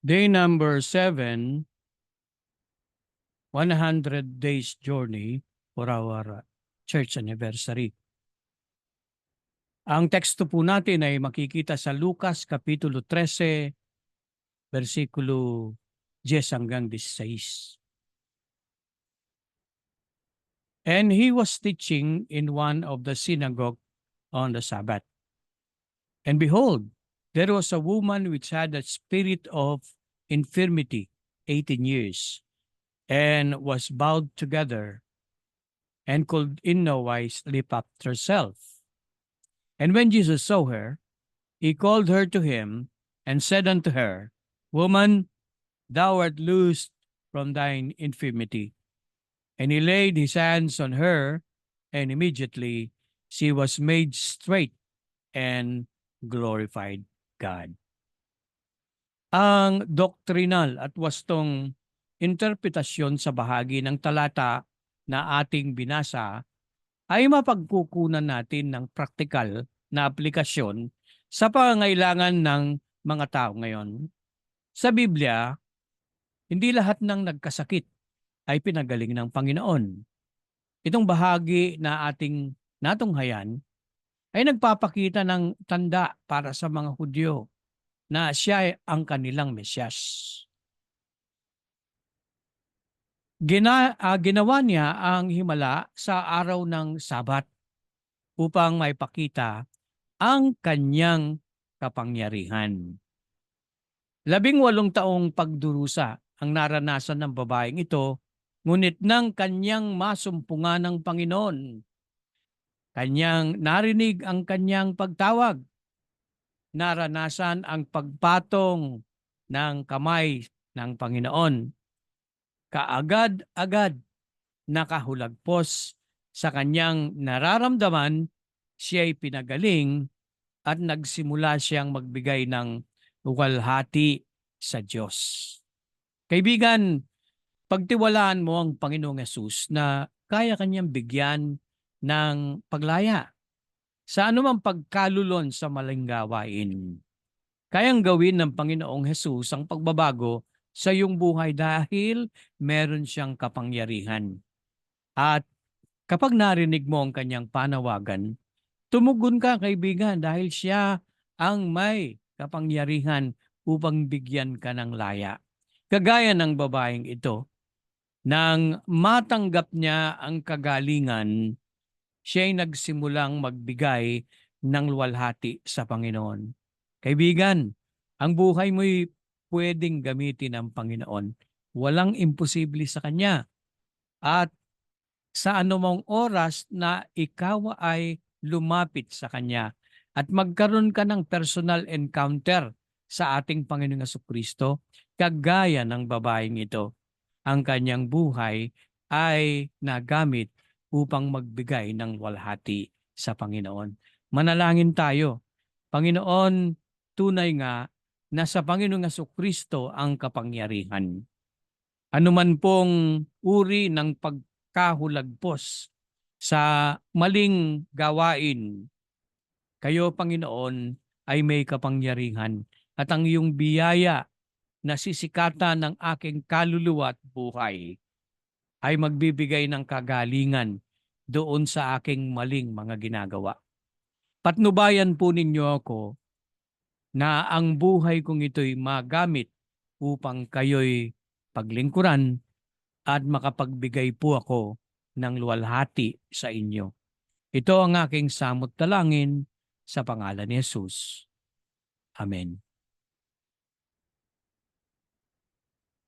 Day number 7, 100 days journey for our church anniversary. Ang teksto po natin ay makikita sa Lucas Kapitulo 13, versikulo 10 hanggang 16. And he was teaching in one of the synagogue on the Sabbath. And behold, there was a woman which had a spirit of infirmity 18 years, and was bowed together, and could in no wise lift up herself. And when Jesus saw her, he called her to him, and said unto her, Woman, thou art loosed from thine infirmity. And he laid his hands on her, and immediately she was made straight and glorified God. Ang doktrinal at wastong interpretasyon sa bahagi ng talata na ating binasa ay mapagkukunan natin ng praktikal na aplikasyon sa pangangailangan ng mga tao ngayon. Sa Biblia, hindi lahat ng nagkasakit ay pinagaling ng Panginoon. Itong bahagi na ating natunghayan ay nagpapakita ng tanda para sa mga Hudyo na siya ay ang kanilang Mesyas. Ginawa niya ang himala sa araw ng Sabat upang maipakita ang kanyang kapangyarihan. 18 taong pagdurusa ang naranasan ng babaeng ito, ngunit nang kanyang masumpungan ng Panginoon, kanyang narinig ang kanyang pagtawag, naranasan ang pagpatong ng kamay ng Panginoon. Kaagad-agad nakahulagpos sa kanyang nararamdaman, siya'y pinagaling at nagsimula siyang magbigay ng luwalhati sa Diyos. Kaibigan, pagtiwalaan mo ang Panginoong Hesus na kaya kanyang bigyan ng paglaya sa anumang pagkalulon sa maling gawain. Kayang gawin ng Panginoong Hesus ang pagbabago sa iyong buhay dahil meron siyang kapangyarihan. At kapag narinig mo ang kanyang panawagan, tumugon ka, kaibigan, dahil siya ang may kapangyarihan upang bigyan ka ng laya. Kagaya ng babaeng ito, nang matanggap niya ang kagalingan, siya'y nagsimulang magbigay ng luwalhati sa Panginoon. Kaibigan, ang buhay mo'y pwedeng gamitin ng Panginoon. Walang imposible sa Kanya. At sa anumang oras na ikaw ay lumapit sa Kanya at magkaroon ka ng personal encounter sa ating Panginoong Jesucristo, kagaya ng babaeng ito, ang kanyang buhay ay nagamit upang magbigay ng walhati sa Panginoon. Manalangin tayo. Panginoon, tunay nga na sa Panginoong Jesucristo ang kapangyarihan. Ano man pong uri ng pagkahulagpos sa maling gawain, kayo, Panginoon, ay may kapangyarihan at ang iyong biyaya na sisikatan ng aking kaluluwa at buhay ay magbibigay ng kagalingan doon sa aking maling mga ginagawa. Patnubayan po ninyo ako na ang buhay kong ito'y magamit upang kayo'y paglingkuran at makapagbigay po ako ng luwalhati sa inyo. Ito ang aking samot dalangin sa pangalan ni Jesus. Amen.